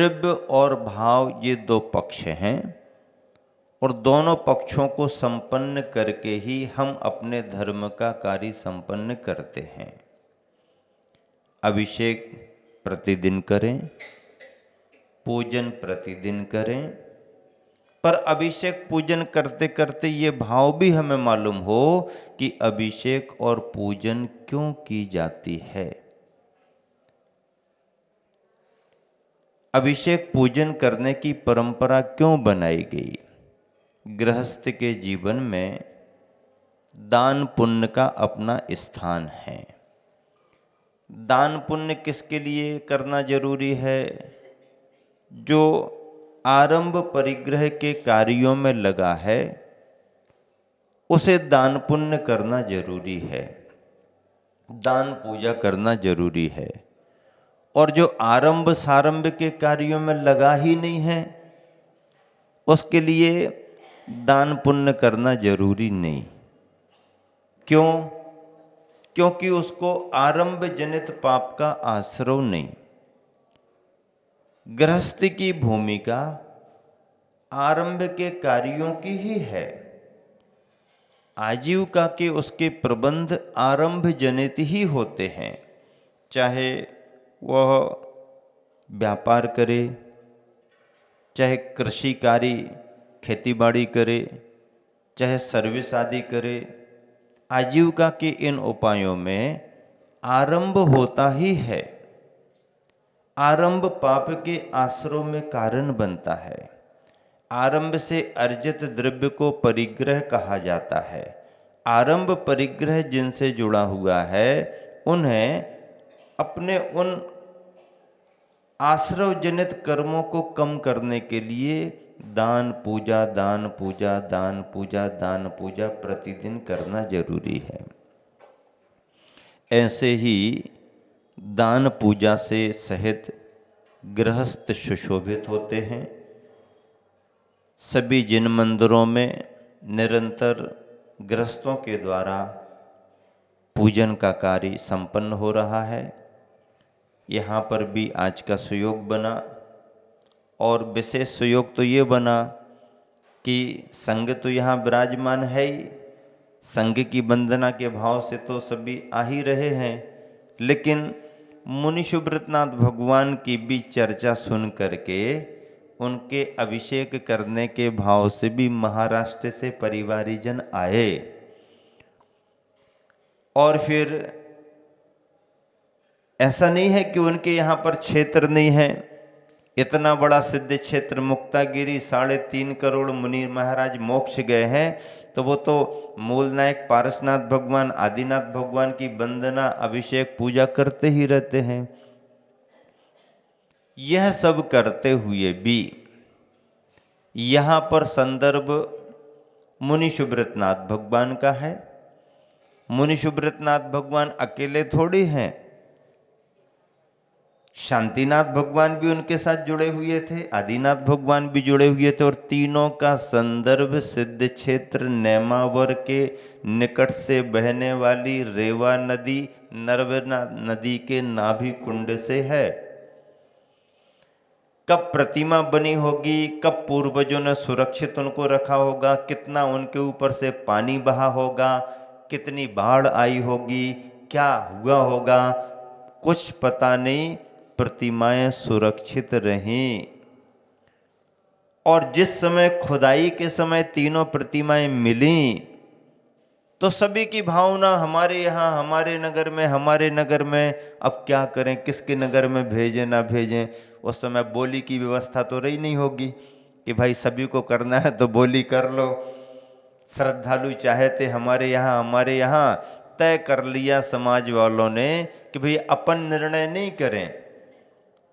द्रव्य और भाव ये दो पक्ष हैं और दोनों पक्षों को संपन्न करके ही हम अपने धर्म का कार्य संपन्न करते हैं। अभिषेक प्रतिदिन करें, पूजन प्रतिदिन करें, पर अभिषेक पूजन करते करते ये भाव भी हमें मालूम हो कि अभिषेक और पूजन क्यों की जाती है। अभिषेक पूजन करने की परंपरा क्यों बनाई गई। गृहस्थ के जीवन में दान पुण्य का अपना स्थान है। दान पुण्य किसके लिए करना जरूरी है? जो आरंभ परिग्रह के कार्यों में लगा है उसे दान पुण्य करना जरूरी है, दान पूजा करना जरूरी है। और जो आरंभ सारंभ के कार्यों में लगा ही नहीं है उसके लिए दान पुण्य करना जरूरी नहीं। क्यों? क्योंकि उसको आरंभ जनित पाप का आश्रय नहीं। गृहस्थी की भूमिका आरंभ के कार्यों की ही है। आजीविका के उसके प्रबंध आरंभ जनित ही होते हैं। चाहे वह व्यापार करे, चाहे कृषि कार्य खेतीबाड़ी करे, चाहे सर्विस आदि करे, आजीविका के इन उपायों में आरंभ होता ही है। आरंभ पाप के आश्रय में कारण बनता है। आरंभ से अर्जित द्रव्य को परिग्रह कहा जाता है। आरंभ परिग्रह जिनसे जुड़ा हुआ है उन्हें अपने उन आश्रय जनित कर्मों को कम करने के लिए दान पूजा, दान पूजा, दान पूजा, दान पूजा प्रतिदिन करना जरूरी है। ऐसे ही दान पूजा से सहित गृहस्थ सुशोभित होते हैं। सभी जिन मंदिरों में निरंतर गृहस्थों के द्वारा पूजन का कार्य संपन्न हो रहा है, यहाँ पर भी आज का सुयोग बना। और विशेष सुयोग तो ये बना कि संघ तो यहाँ विराजमान है ही, संघ की वंदना के भाव से तो सभी आ ही रहे हैं, लेकिन मुनि सुब्रतनाथ भगवान की भी चर्चा सुन करके उनके अभिषेक करने के भाव से भी महाराष्ट्र से परिवारीजन आए। और फिर ऐसा नहीं है कि उनके यहाँ पर क्षेत्र नहीं है। इतना बड़ा सिद्ध क्षेत्र मुक्तागिरी, 3.5 करोड़ मुनि महाराज मोक्ष गए हैं, तो वो तो मूल नायक पारसनाथ भगवान, आदिनाथ भगवान की वंदना, अभिषेक, पूजा करते ही रहते हैं। यह सब करते हुए भी यहाँ पर संदर्भ मुनि सुब्रतनाथ भगवान का है। मुनि सुब्रतनाथ भगवान अकेले थोड़ी हैं, शांतिनाथ भगवान भी उनके साथ जुड़े हुए थे, आदिनाथ भगवान भी जुड़े हुए थे। और तीनों का संदर्भ सिद्ध क्षेत्र नेमावर के निकट से बहने वाली रेवा नदी, नर्मदा नदी के नाभि कुंड से है। कब प्रतिमा बनी होगी, कब पूर्वजों ने सुरक्षित उनको रखा होगा, कितना उनके ऊपर से पानी बहा होगा, कितनी बाढ़ आई होगी, क्या हुआ होगा, कुछ पता नहीं। प्रतिमाएं सुरक्षित रहें। और जिस समय खुदाई के समय तीनों प्रतिमाएं मिली तो सभी की भावना हमारे यहाँ, हमारे नगर में अब क्या करें, किसके नगर में भेजें ना भेजें। उस समय बोली की व्यवस्था तो रही नहीं होगी कि भाई सभी को करना है तो बोली कर लो। श्रद्धालु चाहे थे हमारे यहाँ तय कर लिया समाज वालों ने कि भाई अपन निर्णय नहीं करें,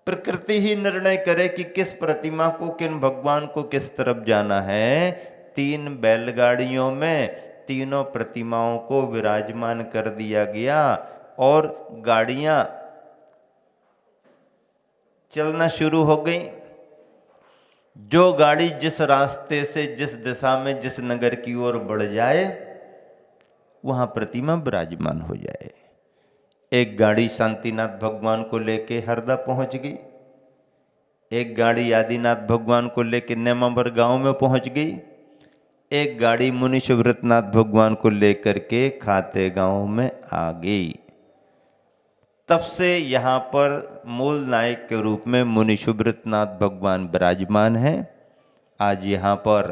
प्रकृति ही निर्णय करे कि किस प्रतिमा को, किन भगवान को किस तरफ जाना है। 3 बैलगाड़ियों में तीनों प्रतिमाओं को विराजमान कर दिया गया और गाड़ियां चलना शुरू हो गई। जो गाड़ी जिस रास्ते से, जिस दिशा में, जिस नगर की ओर बढ़ जाए वहां प्रतिमा विराजमान हो जाए। एक गाड़ी शांतिनाथ भगवान को लेके हरदा पहुंच गई, एक गाड़ी आदिनाथ भगवान को लेकर नेमावर गांव में पहुंच गई, एक गाड़ी मुनि सुब्रतनाथ भगवान को लेकर के खाते गांव में आ गई। तब से यहाँ पर मूल नायक के रूप में मुनि सुब्रतनाथ भगवान विराजमान हैं। आज यहाँ पर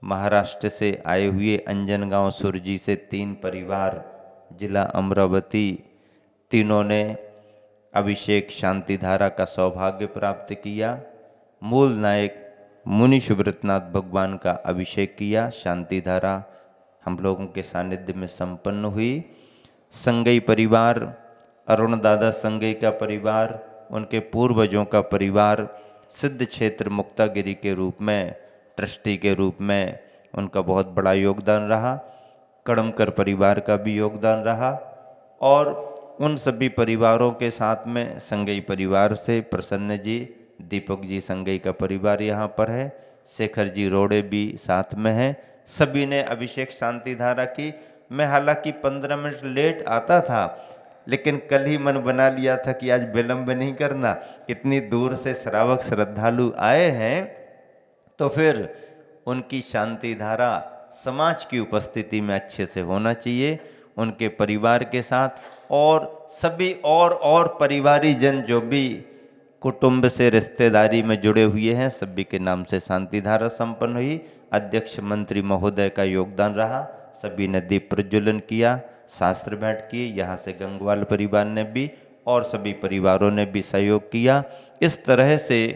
महाराष्ट्र से आए हुए अंजनगांव सुरजी से 3 परिवार, जिला अमरावती, तीनों ने अभिषेक शांतिधारा का सौभाग्य प्राप्त किया। मूल नायक मुनि सुब्रतनाथ भगवान का अभिषेक किया। शांतिधारा हम लोगों के सानिध्य में संपन्न हुई। संगई परिवार, अरुण दादा संगई का परिवार, उनके पूर्वजों का परिवार सिद्ध क्षेत्र मुक्तागिरी के रूप में, ट्रस्टी के रूप में उनका बहुत बड़ा योगदान रहा। कड़मकर परिवार का भी योगदान रहा। और उन सभी परिवारों के साथ में संगई परिवार से प्रसन्न जी, दीपक जी संगई का परिवार यहाँ पर है, शेखर जी रोड़े भी साथ में हैं। सभी ने अभिषेक शांतिधारा की। मैं हालांकि 15 मिनट लेट आता था, लेकिन कल ही मन बना लिया था कि आज विलंब नहीं करना। इतनी दूर से श्रावक श्रद्धालु आए हैं तो फिर उनकी शांतिधारा समाज की उपस्थिति में अच्छे से होना चाहिए, उनके परिवार के साथ। और सभी और परिवारी जन जो भी कुटुंब से रिश्तेदारी में जुड़े हुए हैं, सभी के नाम से शांतिधारा संपन्न हुई। अध्यक्ष मंत्री महोदय का योगदान रहा। सभी ने दीप प्रज्वलन किया, शास्त्र भेंट किए। यहाँ से गंगवाल परिवार ने भी और सभी परिवारों ने भी सहयोग किया। इस तरह से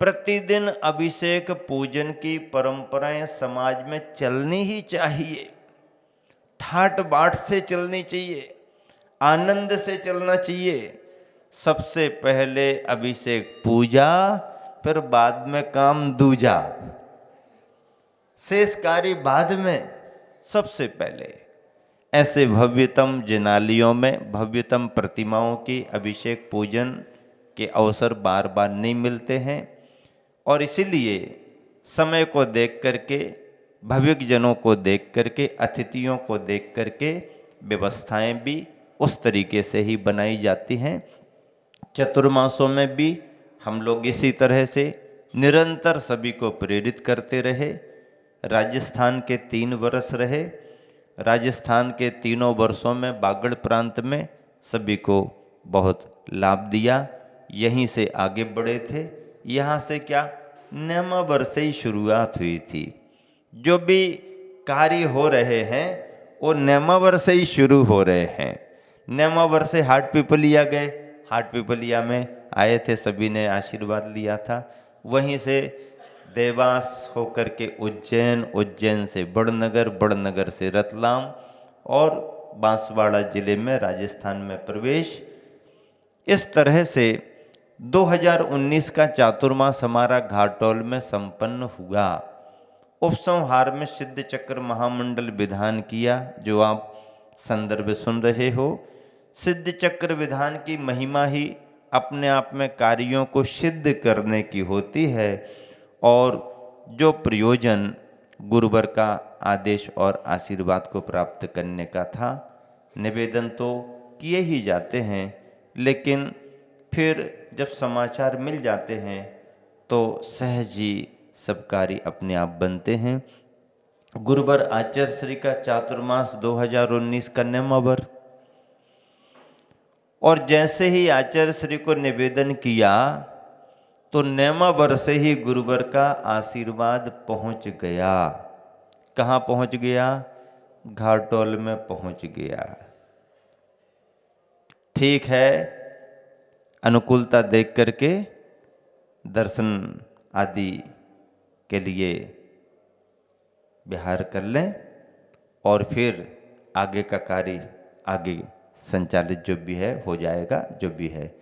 प्रतिदिन अभिषेक पूजन की परंपराएं समाज में चलनी ही चाहिए, ठाट बाट से चलनी चाहिए, आनंद से चलना चाहिए। सबसे पहले अभिषेक पूजा, फिर बाद में काम दूजा, शेष कार्य बाद में। सबसे पहले ऐसे भव्यतम जिनालियों में भव्यतम प्रतिमाओं की अभिषेक पूजन के अवसर बार बार नहीं मिलते हैं, और इसीलिए समय को देख करके, भव्य जनों को देख करके, अतिथियों को देख करके व्यवस्थाएं भी उस तरीके से ही बनाई जाती हैं। चतुर्मासों में भी हम लोग इसी तरह से निरंतर सभी को प्रेरित करते रहे। राजस्थान के 3 वर्ष रहे। राजस्थान के तीनों वर्षों में बागड़ प्रांत में सभी को बहुत लाभ दिया। यहीं से आगे बढ़े थे। यहाँ से क्या नेमावर से ही शुरुआत हुई थी। जो भी कार्य हो रहे हैं वो नेमावर से ही शुरू हो रहे हैं। नेमावर से हाट पिपलिया गए, हाट पिपलिया में आए थे, सभी ने आशीर्वाद लिया था। वहीं से देवास होकर के उज्जैन, उज्जैन से बड़नगर, बड़नगर से रतलाम और बांसवाड़ा जिले में राजस्थान में प्रवेश। इस तरह से 2019 का चातुर्मास हमारा घाटोल में संपन्न हुआ। उपसंहार में सिद्ध चक्र महामंडल विधान किया, जो आप संदर्भ सुन रहे हो। सिद्ध चक्र विधान की महिमा ही अपने आप में कार्यों को सिद्ध करने की होती है, और जो प्रयोजन गुरुवर का आदेश और आशीर्वाद को प्राप्त करने का था, निवेदन तो किए ही जाते हैं, लेकिन फिर जब समाचार मिल जाते हैं तो सहज ही सब कार्य अपने आप बनते हैं। गुरुवर आचार्य श्री का चातुर्मास 2019 का नेमावर, और जैसे ही आचार्य श्री को निवेदन किया तो नेमावर से ही गुरुवर का आशीर्वाद पहुंच गया। कहाँ पहुंच गया? घाटोल में पहुंच गया। ठीक है, अनुकूलता देख करके दर्शन आदि के लिए विहार कर लें, और फिर आगे का कार्य आगे संचालित जो भी है हो जाएगा। जो भी है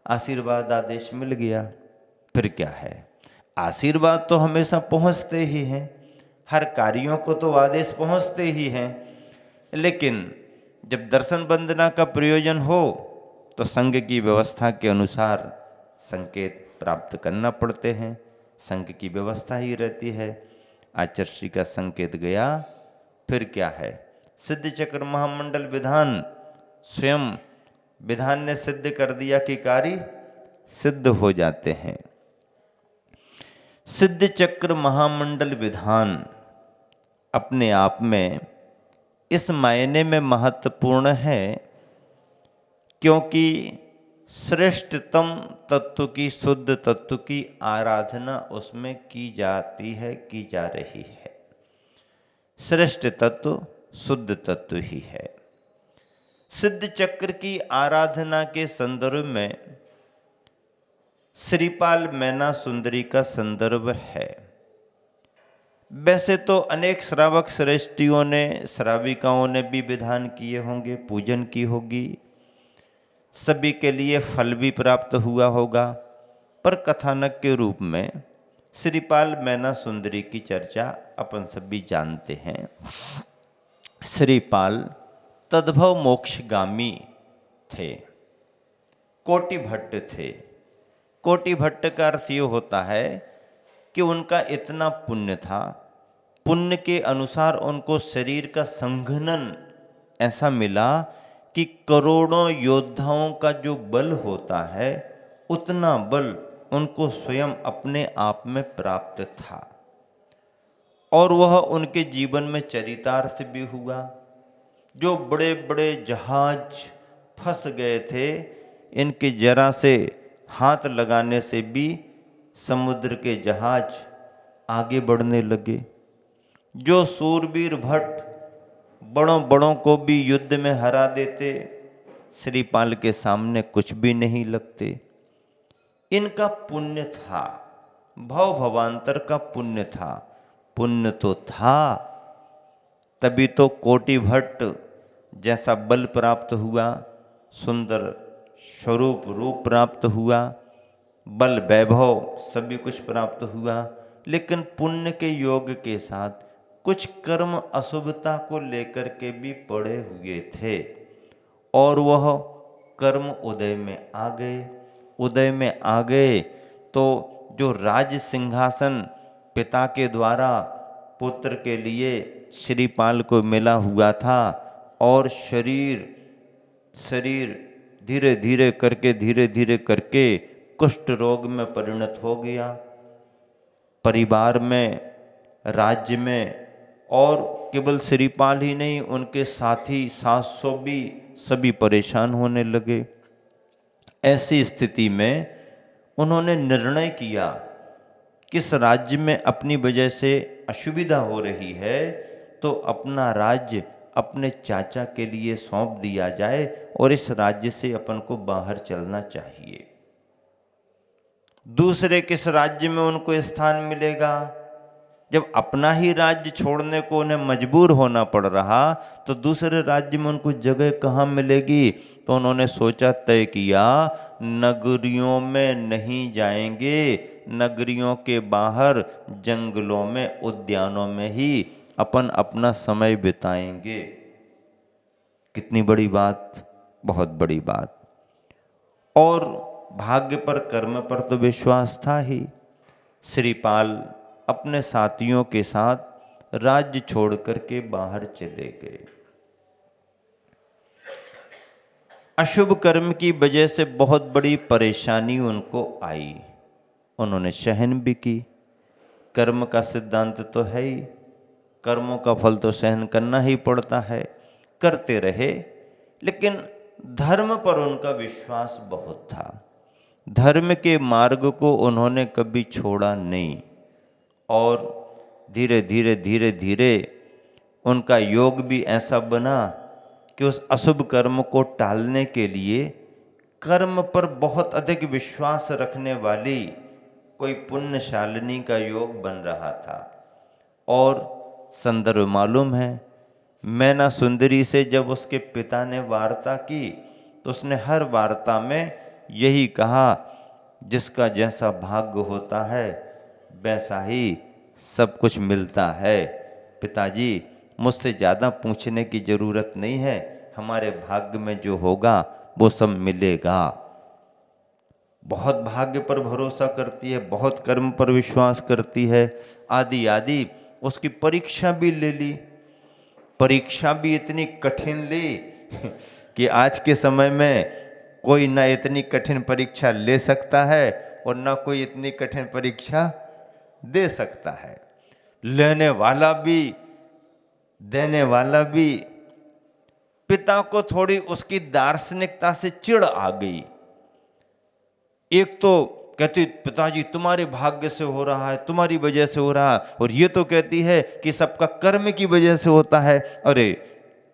आशीर्वाद आदेश मिल गया, फिर क्या है? आशीर्वाद तो हमेशा पहुंचते ही हैं, हर कार्यों को तो आदेश पहुंचते ही हैं, लेकिन जब दर्शन वंदना का प्रयोजन हो तो संघ की व्यवस्था के अनुसार संकेत प्राप्त करना पड़ते हैं। संघ की व्यवस्था ही रहती है। आचार्य श्री का संकेत गया, फिर क्या है? सिद्ध चक्र महामंडल विधान, स्वयं विधान ने सिद्ध कर दिया कि कार्य सिद्ध हो जाते हैं। सिद्ध चक्र महामंडल विधान अपने आप में इस मायने में महत्वपूर्ण है क्योंकि श्रेष्ठतम तत्व की, शुद्ध तत्व की आराधना उसमें की जाती है, की जा रही है। श्रेष्ठ तत्व शुद्ध तत्व ही है। सिद्ध चक्र की आराधना के संदर्भ में श्रीपाल मैना सुंदरी का संदर्भ है। वैसे तो अनेक श्रावक श्रेष्ठियों ने, श्राविकाओं ने भी विधान किए होंगे, पूजन की होगी, सभी के लिए फल भी प्राप्त हुआ होगा, पर कथानक के रूप में श्रीपाल मैना सुंदरी की चर्चा अपन सभी जानते हैं। श्रीपाल तद्भव मोक्षगामी थे, कोटि भट्ट थे। कोटि भट्ट का अर्थ ये होता है कि उनका इतना पुण्य था, पुण्य के अनुसार उनको शरीर का संघनन ऐसा मिला कि करोड़ों योद्धाओं का जो बल होता है उतना बल उनको स्वयं अपने आप में प्राप्त था, और वह उनके जीवन में चरितार्थ भी हुआ। जो बड़े बड़े जहाज फंस गए थे, इनके जरा से हाथ लगाने से भी समुद्र के जहाज आगे बढ़ने लगे। जो सूरवीर भट्ट बड़ों बड़ों को भी युद्ध में हरा देते, श्रीपाल के सामने कुछ भी नहीं लगते। इनका पुण्य था, भव भवांतर का पुण्य था। पुण्य तो था, तभी तो कोटि भट्ट जैसा बल प्राप्त हुआ, सुंदर स्वरूप रूप प्राप्त हुआ, बल वैभव सभी कुछ प्राप्त हुआ। लेकिन पुण्य के योग के साथ कुछ कर्म अशुभता को लेकर के भी पड़े हुए थे, और वह कर्म उदय में आ गए। उदय में आ गए तो जो राज सिंहासन पिता के द्वारा पुत्र के लिए श्रीपाल को मिला हुआ था, और शरीर धीरे धीरे करके कुष्ठ रोग में परिणत हो गया। परिवार में, राज्य में, और केवल श्रीपाल ही नहीं, उनके साथी सासू भी सभी परेशान होने लगे। ऐसी स्थिति में उन्होंने निर्णय किया किस राज्य में अपनी वजह से असुविधा हो रही है तो अपना राज्य अपने चाचा के लिए सौंप दिया जाए, और इस राज्य से अपन को बाहर चलना चाहिए। दूसरे किस राज्य में उनको स्थान मिलेगा? जब अपना ही राज्य छोड़ने को उन्हें मजबूर होना पड़ रहा, तो दूसरे राज्य में उनको जगह कहाँ मिलेगी? तो उन्होंने सोचा, तय किया, नगरियों में नहीं जाएंगे, नगरियों के बाहर जंगलों में, उद्यानों में ही अपन अपना समय बिताएंगे। कितनी बड़ी बात, बहुत बड़ी बात। और भाग्य पर, कर्म पर तो विश्वास था ही। श्रीपाल अपने साथियों के साथ राज्य छोड़ करके बाहर चले गए। अशुभ कर्म की वजह से बहुत बड़ी परेशानी उनको आई, उन्होंने सहन भी की। कर्म का सिद्धांत तो है ही, कर्मों का फल तो सहन करना ही पड़ता है। करते रहे, लेकिन धर्म पर उनका विश्वास बहुत था। धर्म के मार्ग को उन्होंने कभी छोड़ा नहीं, और धीरे धीरे उनका योग भी ऐसा बना कि उस अशुभ कर्म को टालने के लिए कर्म पर बहुत अधिक विश्वास रखने वाली कोई पुण्यशालिनी का योग बन रहा था। और संदर्भ मालूम है, मैना सुंदरी से जब उसके पिता ने वार्ता की तो उसने हर वार्ता में यही कहा, जिसका जैसा भाग्य होता है वैसा ही सब कुछ मिलता है। पिताजी, मुझसे ज़्यादा पूछने की ज़रूरत नहीं है, हमारे भाग्य में जो होगा वो सब मिलेगा। बहुत भाग्य पर भरोसा करती है, बहुत कर्म पर विश्वास करती है। आदि उसकी परीक्षा भी ले ली, परीक्षा भी इतनी कठिन ली कि आज के समय में कोई ना इतनी कठिन परीक्षा ले सकता है और ना कोई इतनी कठिन परीक्षा दे सकता है। लेने वाला भी देने वाला भी। पिता को थोड़ी उसकी दार्शनिकता से चिढ़ आ गई। एक तो कहती पिताजी तुम्हारे भाग्य से हो रहा है, तुम्हारी वजह से हो रहा है, और ये तो कहती है कि सबका कर्म की वजह से होता है। अरे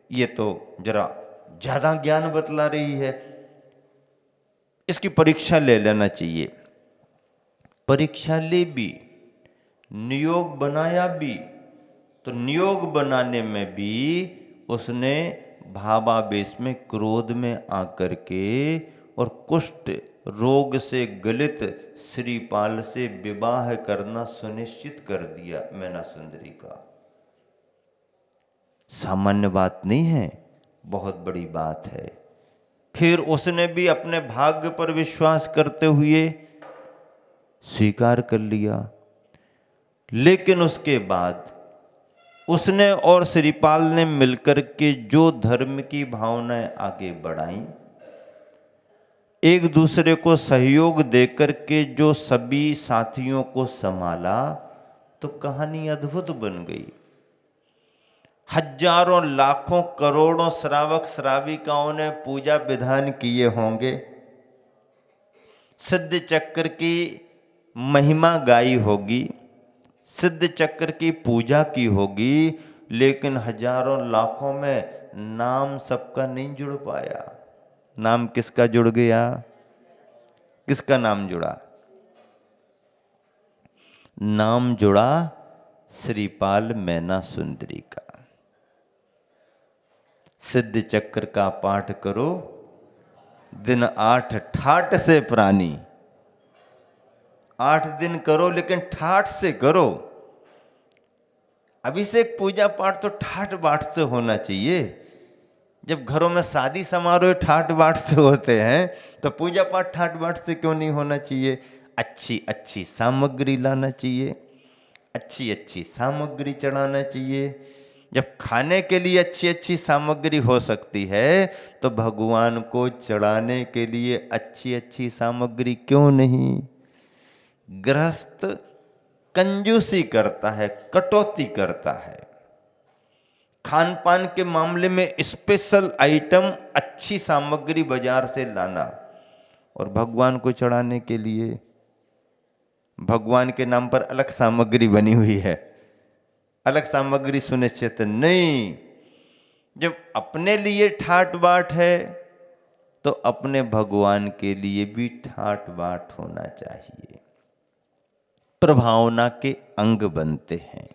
ये तो जरा ज्यादा ज्ञान बतला रही है, इसकी परीक्षा ले लेना चाहिए। परीक्षा ली भी, नियोग बनाया भी, तो नियोग बनाने में भी उसने भावावेश में, क्रोध में आकर के और कुष्ठ रोग से गलित श्रीपाल से विवाह करना सुनिश्चित कर दिया मैना सुंदरी का। सामान्य बात नहीं है, बहुत बड़ी बात है। फिर उसने भी अपने भाग्य पर विश्वास करते हुए स्वीकार कर लिया। लेकिन उसके बाद उसने और श्रीपाल ने मिलकर के जो धर्म की भावनाएं आगे बढ़ाई, एक दूसरे को सहयोग देकर के जो सभी साथियों को संभाला, तो कहानी अद्भुत बन गई। हजारों लाखों करोड़ों श्रावक श्राविकाओं ने पूजा विधान किए होंगे, सिद्ध चक्र की महिमा गाई होगी, सिद्ध चक्र की पूजा की होगी, लेकिन हजारों लाखों में नाम सबका नहीं जुड़ पाया। नाम किसका जुड़ गया? किसका नाम जुड़ा? नाम जुड़ा श्रीपाल मैना सुंदरी का। सिद्ध चक्र का पाठ करो, दिन 8 ठाठ से प्राणी। 8 दिन करो, लेकिन ठाठ से करो। अभिषेक पूजा पाठ तो ठाठ बाट से होना चाहिए। जब घरों में शादी समारोह ठाठ बाट से होते हैं, तो पूजा पाठ ठाठ बाट से क्यों नहीं होना चाहिए? अच्छी अच्छी सामग्री लाना चाहिए, अच्छी अच्छी सामग्री चढ़ाना चाहिए। जब खाने के लिए अच्छी अच्छी सामग्री हो सकती है, तो भगवान को चढ़ाने के लिए अच्छी अच्छी सामग्री क्यों नहीं? गृहस्थ कंजूसी करता है, कटौती करता है। खान पान के मामले में स्पेशल आइटम, अच्छी सामग्री बाजार से लाना, और भगवान को चढ़ाने के लिए भगवान के नाम पर अलग सामग्री बनी हुई है, अलग सामग्री सुनिश्चित नहीं। जब अपने लिए ठाट बाट है, तो अपने भगवान के लिए भी ठाट बाट होना चाहिए। प्रभावना के अंग बनते हैं।